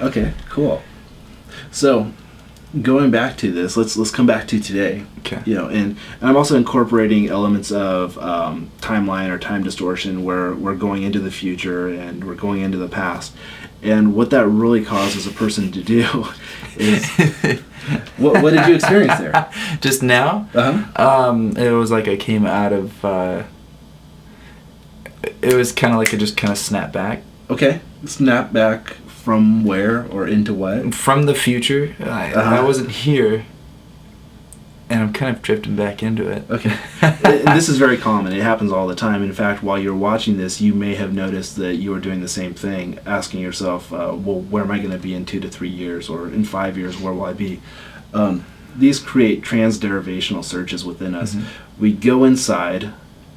Okay, cool. So, going back to this, let's come back to today. Okay. And I'm also incorporating elements of timeline or time distortion, where we're going into the future and we're going into the past. And what that really causes a person to do is, what did you experience there? Just now? It was like I came out of. It was kind of like I just kind of snapped back. Okay, snap back from where or into what? From the future. I wasn't here, and I'm kind of drifting back into it. Okay. And this is very common. It happens all the time. In fact, while you're watching this, you may have noticed that you are doing the same thing, asking yourself, well, where am I going to be in 2 to 3 years, or in 5 years, where will I be? These create transderivational searches within us. Mm-hmm. We go inside,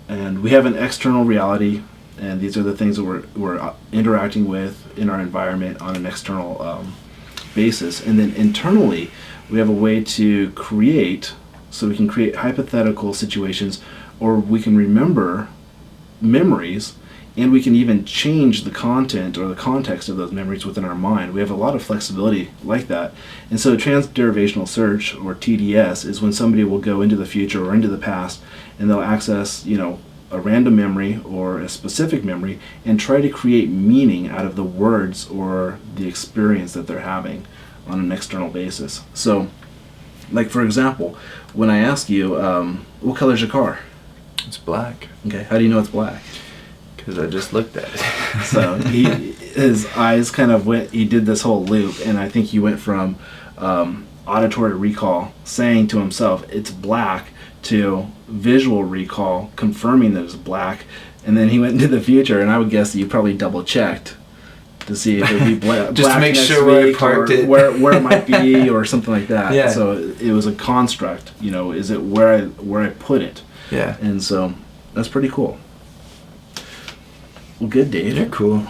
and we have an external reality, and these are the things that we're interacting with in our environment on an external basis. And then internally, we have a way to create, so we can create hypothetical situations, or we can remember memories, and we can even change the content or the context of those memories within our mind. We have a lot of flexibility like that. And so transderivational search, or TDS, is when somebody will go into the future or into the past, and they'll access, a random memory or a specific memory and try to create meaning out of the words or the experience that they're having on an external basis. So, like for example, when I ask you, what color is your car? It's black. Okay, how do you know it's black? Because I just looked at it. So his eyes kind of went, he did this whole loop, and I think he went from auditory recall, saying to himself, it's black, to visual recall, confirming that it's black, and then he went into the future, and I would guess that you probably double checked to see if it would be black just to make next sure where I week, parked or it, where it might be, or something like that. Yeah. So it was a construct. Is it where I put it? Yeah. And so that's pretty cool. Well, good, Dave. You're cool.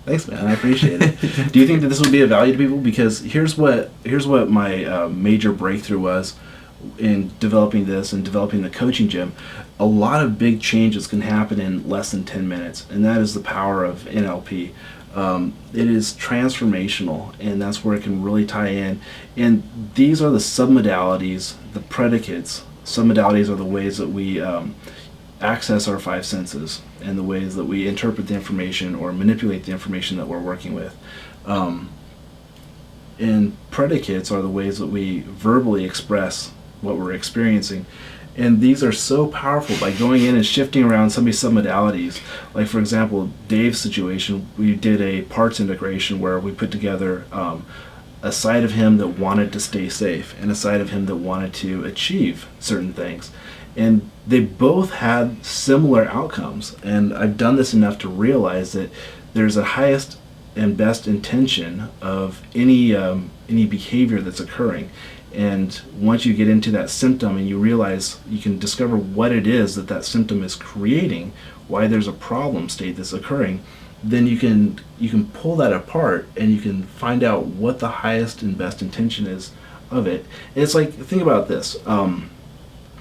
Thanks, man. I appreciate it. Do you think that this would be of value to people? Because here's what my major breakthrough was in developing this and developing the coaching gym. A lot of big changes can happen in less than 10 minutes, and that is the power of NLP. It is transformational, and that's where it can really tie in. And these are the submodalities, the predicates. Submodalities are the ways that we access our 5 senses, and the ways that we interpret the information or manipulate the information that we're working with. And predicates are the ways that we verbally express what we're experiencing. And these are so powerful by going in and shifting around somebody's submodalities. Like, for example, Dave's situation, we did a parts integration where we put together a side of him that wanted to stay safe and a side of him that wanted to achieve certain things. And they both had similar outcomes. And I've done this enough to realize that there's a highest and best intention of any behavior that's occurring. And once you get into that symptom and you realize, you can discover what it is that symptom is creating, why there's a problem state that's occurring, then you can pull that apart and you can find out what the highest and best intention is of it. And it's like, think about this.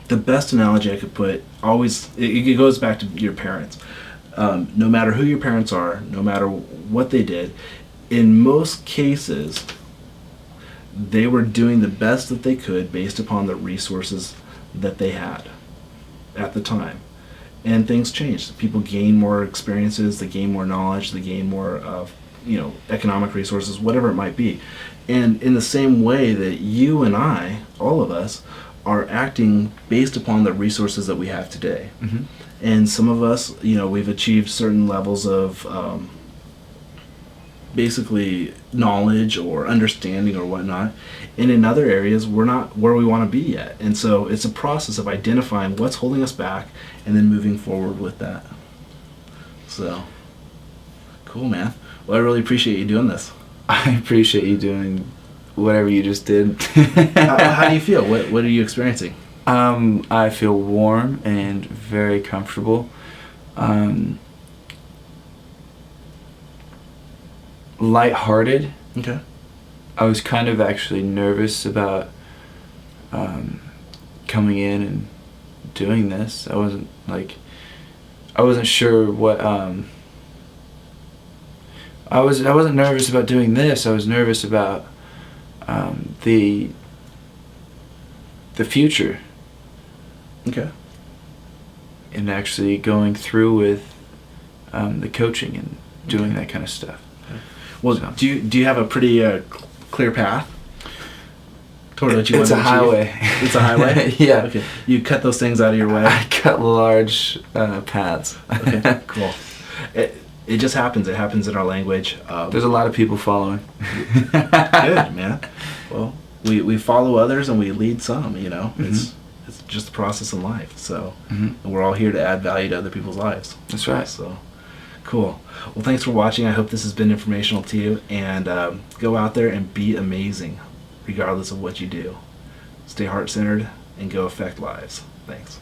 The best analogy I could put, always, it goes back to your parents. No matter who your parents are, no matter what they did, in most cases, they were doing the best that they could based upon the resources that they had at the time. And things changed. People gain more experiences, they gain more knowledge, they gain more economic resources, whatever it might be. And in the same way that you and I, all of us, are acting based upon the resources that we have today. Mm-hmm. And some of us, we've achieved certain levels of basically knowledge or understanding or whatnot. And in other areas, we're not where we want to be yet. And so it's a process of identifying what's holding us back and then moving forward with that. So, cool, man. Well, I really appreciate you doing this. I appreciate you doing whatever you just did. How do you feel? What are you experiencing? I feel warm and very comfortable. Lighthearted. Okay. I was kind of actually nervous about coming in and doing this. I wasn't sure I wasn't nervous about doing this. I was nervous about the future. Okay. And actually going through with the coaching and doing that kind of stuff. Well, So. do you have a pretty clear path toward what you want It's to a achieve? highway. It's a highway? Yeah. Okay. You cut those things out of your way? I cut large paths. Okay, cool. It just happens. It happens in our language. There's a lot of people following. Good, man. Well, we follow others and we lead some, you know. Mhm. It's just a process in life. So Mhm. and we're all here to add value to other people's lives. That's right. So cool. Well, thanks for watching. I hope this has been informational to you. And go out there and be amazing, regardless of what you do. Stay heart-centered and go affect lives. Thanks.